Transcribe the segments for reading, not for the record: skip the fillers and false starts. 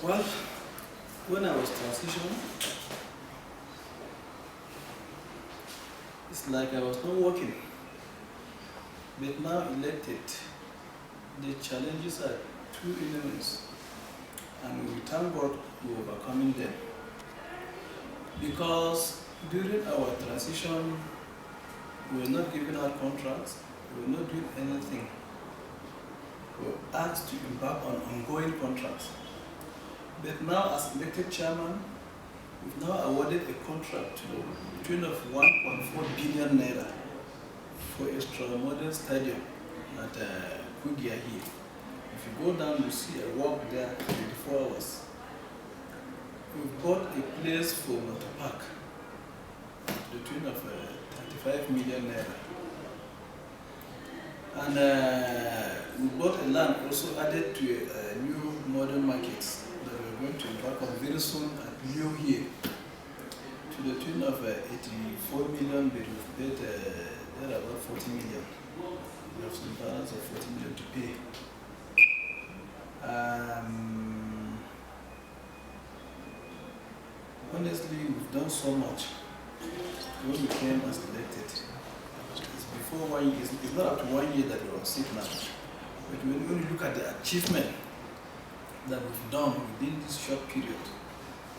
Well, when I was transitioning, it's like I was not working. But now elected, the challenges are too enormous, and we thank God for overcoming them. Because during our transition, we were not giving out contracts, we were not doing anything. We were asked to embark on ongoing contracts. But now, as elected chairman, we've now awarded a contract to the tune of 1.4 billion naira for a modern stadium at Kugia here. If you go down, you see a walk there 24 hours. We've bought a place for motor park to the tune of 35 million naira. And we bought a land also added to a new modern markets that we're going to embark on very soon at New here to the tune of 84 million, but we've paid there about 40 million. We have some balance of 40 million to pay. Honestly, we've done so much when we came as elected. It's before 1 year, it's not up to 1 year that we're on seat now. But when you look at the achievement that we've done within this short period,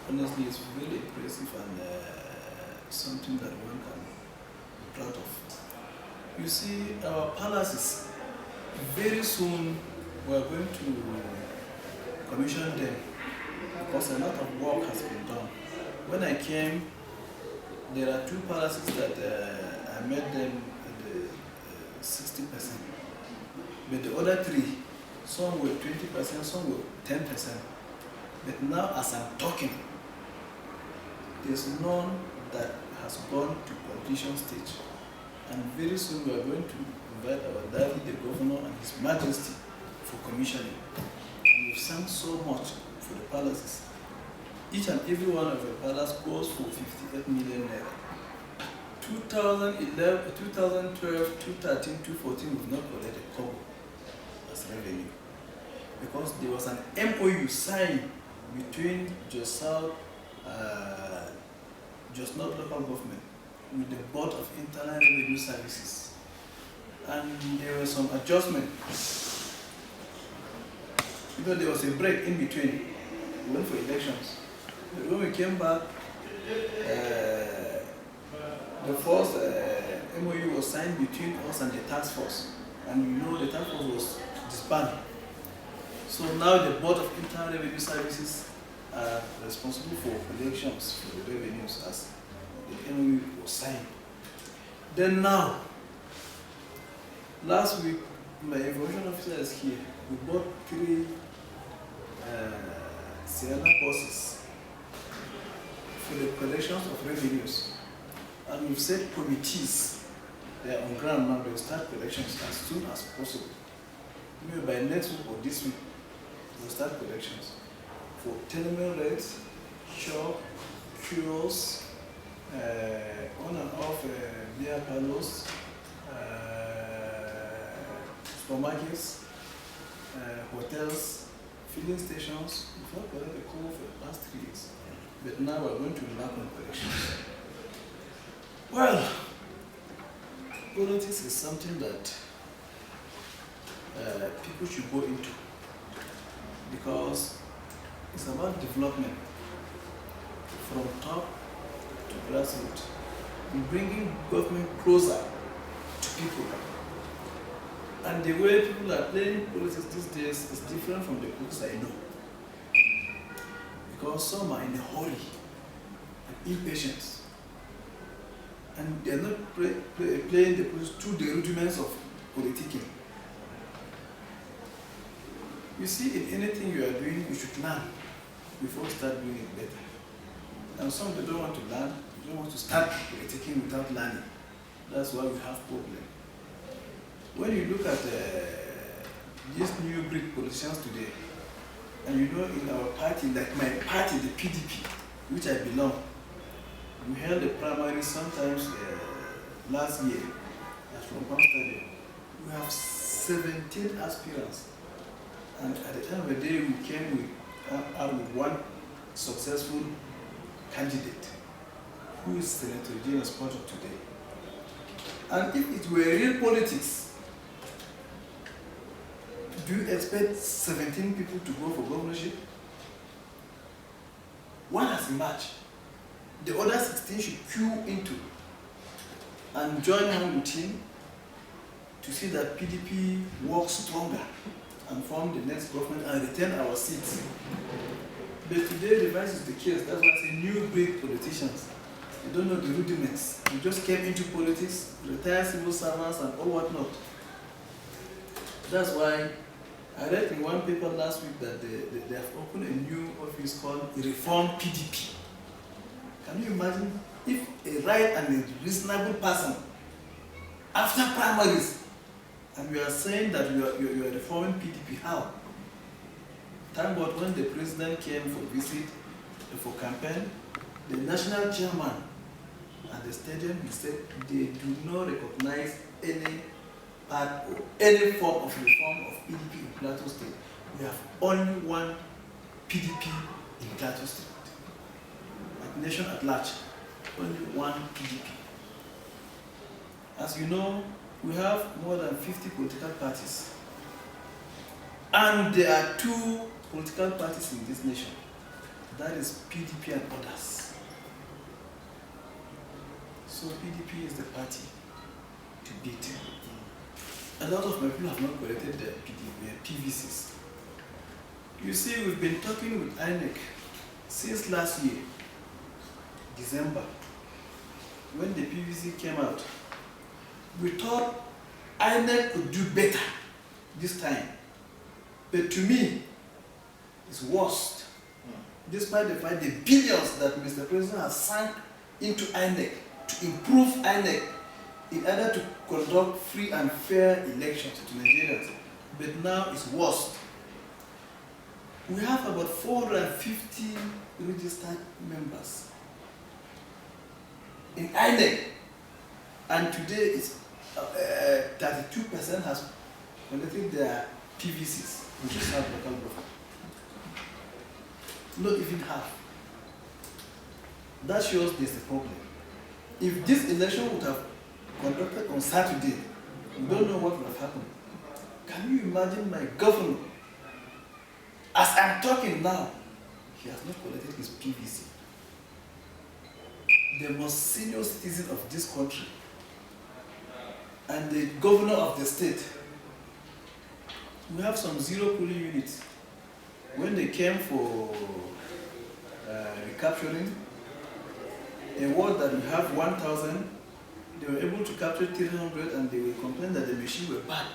honestly, it's really impressive and something that one can be proud of. You see, our palaces, very soon we're going to commission them because a lot of work has been done. When I came, there are two palaces that I made them at the 60%. But the other three, some were 20%, some were 10%. But now, as I'm talking, there's none that has gone to completion stage. And very soon we are going to invite our daddy, the governor, and His Majesty for commissioning. And we've sung so much for the palaces. Each and every one of the palaces goes for 58 million naira. 2011, 2012, 2013, 2014, we've not collected a kobo as revenue. Because there was an MOU signed between Jos South, Jos North local government with the Board of Internal Revenue Services. And there were some adjustments. Because there was a break in between. We went for elections. But when we came back, the first MOU was signed between us and the task force. And you know the task force was disbanded. So now the Board of Internal Revenue Services are responsible for collections for the revenues as the MOU was signed. Then now, last week, my information officer is here. We bought 3 Sienna buses for the collections of revenues. And we've set committees, they are on ground now, they'll start collections as soon as possible. Maybe by next week or this week, we'll start collections for tenement rates, shop, kiosks, on and off beer parlors, supermarkets, hotels, filling stations. We've not collected a call for the past 3 years. But now we're going to embark on collections. Well, politics is something that people should go into because it's about development from top to grassroots, and bringing government closer to people. And the way people are playing politics these days is different from the politics I know. Because some are in a hurry and impatient. And they're not playing the politics to the rudiments of politicking. You see, in anything you are doing, you should learn before you start doing it better. And some they don't want to learn, they don't want to start politicking without learning. That's why we have problem. When you look at these new Greek politicians today, and you know in our party, like my party, the PDP, which I belong, we held a primary sometimes last year at Frompam Stadium. We have 17 aspirants. And at the end of the day, we came with out with one successful candidate who is Senator James Porter today. And if it were real politics, do you expect 17 people to go for governorship? One has emerged. The other 16 should queue into and join hand with him to see that PDP works stronger and form the next government and retain our seats. But today the reverse is the case. That's why I say new breed politicians. They don't know the rudiments. They just came into politics, retired civil servants and all whatnot. That's why I read in one paper last week that they have opened a new office called Reform PDP. Can you imagine if a right and a reasonable person, after primaries, and we are saying that you are reforming PDP, how? Thank God when the president came for visit, for campaign, the national chairman at the stadium, he said they do not recognize any part or any form of reform of PDP in Plateau State. We have only one PDP in Plateau State. At nation at large, only one PDP. As you know, we have more than 50 political parties. And there are 2 political parties in this nation. That is PDP and others. So PDP is the party to beat. A lot of my people have not collected their PVCs. You see, we've been talking with INEC since last year, December, when the PVC came out. We thought INEC could do better this time. But to me, it's worst. Despite the fact the billions that Mr. President has sunk into INEC to improve INEC in order to conduct free and fair elections to Nigerians. But now it's worst. We have about 450 registered members in INEC, and today it's 32% has collected their PVCs, which is not local government. Not even half. That shows there's a problem. If this election would have conducted on Saturday, we don't know what would have happened. Can you imagine my governor? As I'm talking now, he has not collected his PVC. The most senior citizen of this country and the governor of the state. We have some zero polling units. When they came for recapturing, a ward that we have 1,000, they were able to capture 300 and they will complain that the machine were bad.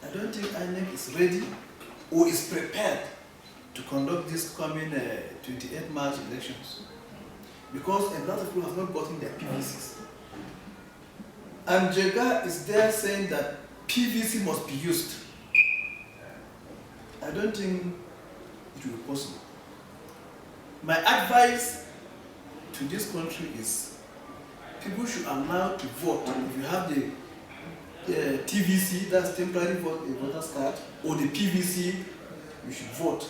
I don't think INEC is ready or is prepared to conduct this coming 28 March elections, because a lot of people have not gotten their PVCs. And Jega is there saying that PVC must be used. I don't think it will be possible. My advice to this country is people should allow to vote. If you have the TVC, that's temporary voter's card, or the PVC, you should vote.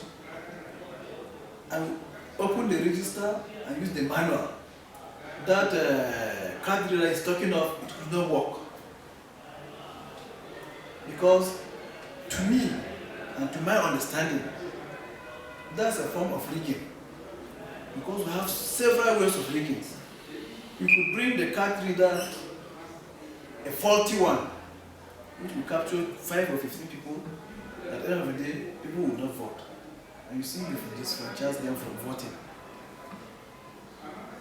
And open the register and use the manual. That card reader is talking of, it will not work. Because to me, and to my understanding, that's a form of rigging. Because we have several ways of rigging. You could bring the card reader, a faulty one, which will capture 5 or 15 people. At the end of the day, people will not vote. And you see, you disenfranchise them from voting.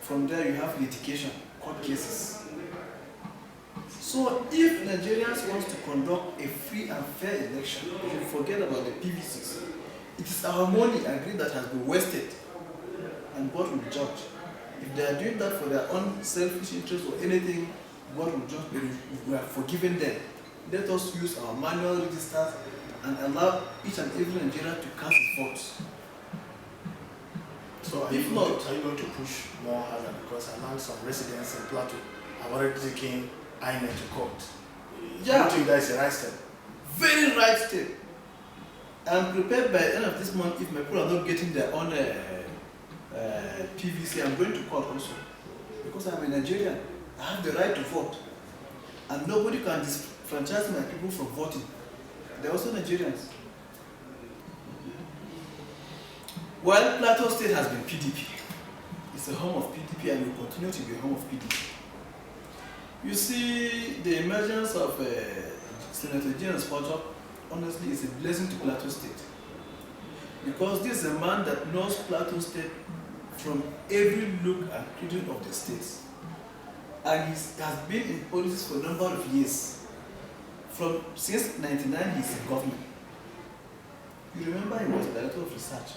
From there, you have litigation, court cases. So if Nigerians want to conduct a free and fair election, we should forget about the PVCs. It is our money, I agree, that has been wasted, and God will judge. If they are doing that for their own selfish interest or anything, God will judge, but we are forgiving them. Let us use our manual registers and allow each and every Nigerian to cast his votes. So are you going to push more harder, because among some residents in Plateau have already taken INEC to court? Yeah. Do you think that is the right step? Very right step. I'm prepared by the end of this month, if my people are not getting their own PVC, I'm going to court also. Because I'm a Nigerian. I have the right to vote. And nobody can disfranchise my people from voting. They're also Nigerians. While Plateau State has been PDP, it's a home of PDP and will continue to be a home of PDP. You see, the emergence of Senator James Potter, honestly, is a blessing to Plateau State. Because this is a man that knows Plateau State from every look and region of the states. And he has been in politics for a number of years. Since 1999, he's in government. You remember he was director of research.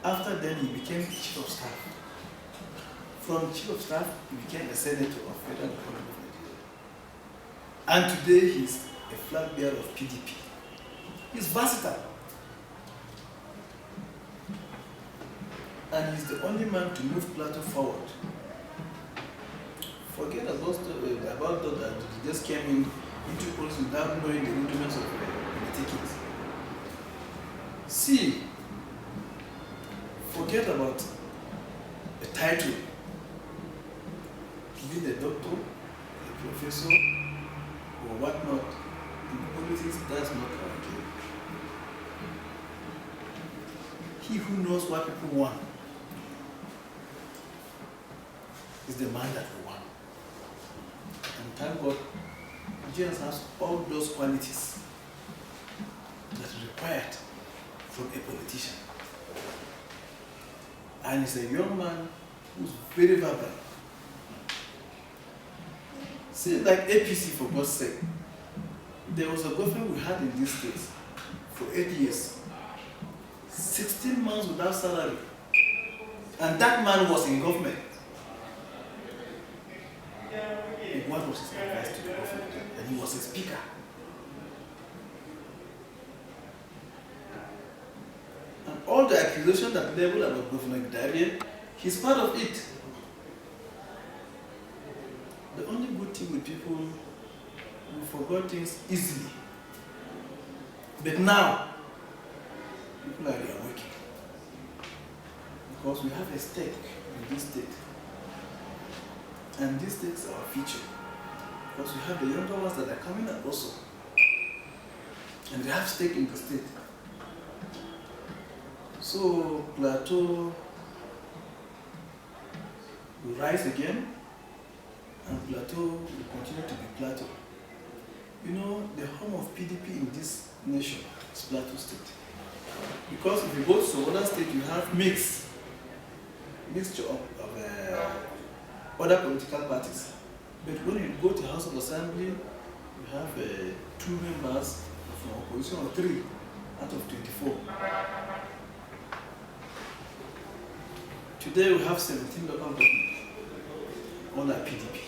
After then, he became chief of staff. From chief of staff, he became a senator of Federal Republic of Nigeria. And today, he's a flag bearer of PDP. He's versatile. And he's the only man to move Plateau forward. Forget about that he just came into politics without knowing the rudiments of politics. See, forget about a title. Being a doctor, a professor, or whatnot. In politics, that's not our game. He who knows what people want is the man that we want. And thank God, James has all those qualities that are required from a politician. And he's a young man who's very vibrant. See, like APC, for God's sake, there was a government we had in these states for 8 years, 16 months without salary, and that man was in government. And what was his advice to the government? And he was a speaker. And all the accusations that level about Governor Darian, he's part of it. The only good thing with people who forget things easily. But now, people are reawakening. Because we have a stake in this state. And these stakes are our future. Because we have the younger ones that are coming up also. And they have stake in the state. So Plateau will rise again. And Plateau will continue to be Plateau. You know, the home of PDP in this nation is Plateau State. Because if you go to some other state, you have mixture of other political parties. But when you go to House of Assembly, you have 2 members from opposition, or 3 out of 24. Today we have 17 local governments under PDP.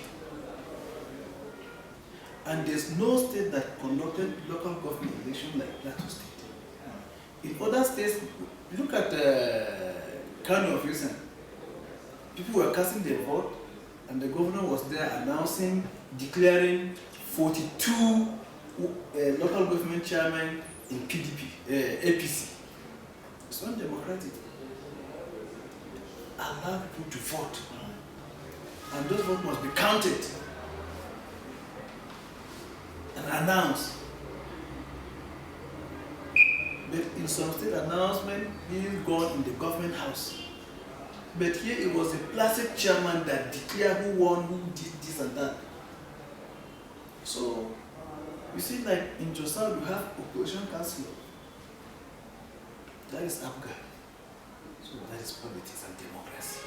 And there's no state that conducted local government election like Plateau State. In other states, look at Kano of recent. People were casting their vote, and the governor was there announcing, declaring 42 local government chairmen in PDP, APC. It's undemocratic. Allow people to vote. And those votes must be counted and announced. But in some state, announcement being gone in the government house. But here it was a placid chairman that declared who won, who did this and that. So, you see, like in Josal, you have opposition council. That is APGA. So that is politics and democracy.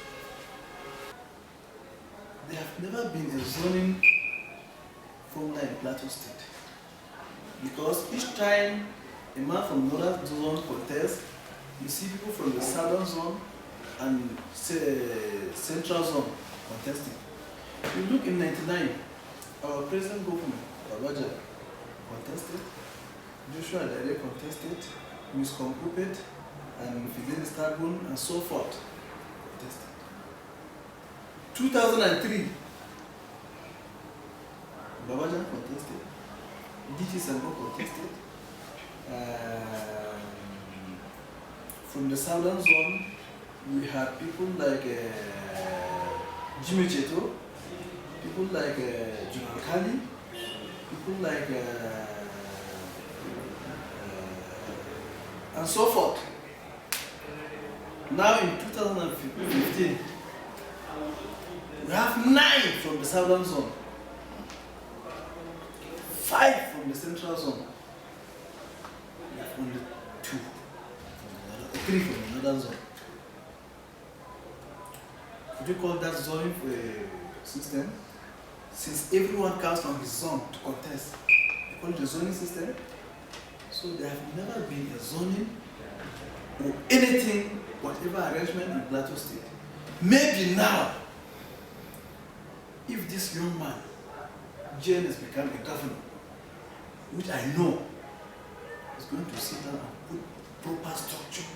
There have never been a zoning formula in Plateau State. Because each time a man from northern zone contests, you see people from the southern zone and central zone contesting. You look in 99, our present government, Babaja, contested, Joshua Dare contested, Ms. Kompupet, and Fidelis Tagun, and so forth, contested. 2003, Babaja contested, DT Sango contested, From the southern zone, we have people like Jimmy Cheto, people like General Kali, people like and so forth. Now in 2015, we have 9 from the southern zone, 5 from the central zone, we have only 2 from the 3 from the northern zone. Could you call that zoning system? Since everyone comes from his zone to contest, they call it the zoning system. So there have never been a zoning or anything, whatever arrangement in Plateau State. Maybe now, if this young man, Jane, has become a governor, which I know is going to sit down and put proper structure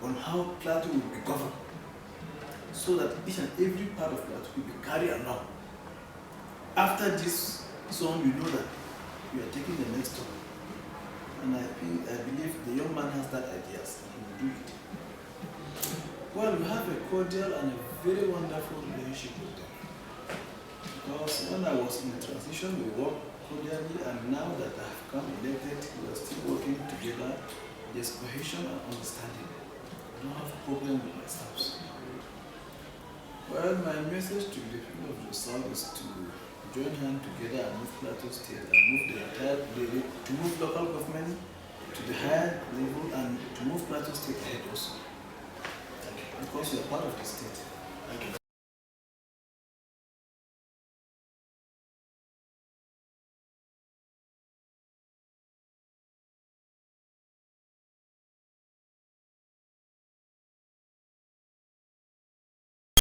on how Plateau will be governed, so that each and every part of Plateau will be carried along. After this zone, you know that you are taking the next step. And I believe the young man has that idea and he will do it. Well, we have a cordial and a very wonderful relationship with them. Because when I was in the transition, we worked cordially, and now that I have come elected, we are still working together. There's cohesion and understanding. I don't have a problem with my staffs. Well, my message to the people of the South is to join hands together and move Plateau State and move the entire level, to move local government to the higher level and to move Plateau State ahead also. Because we are part of the state. Thank you.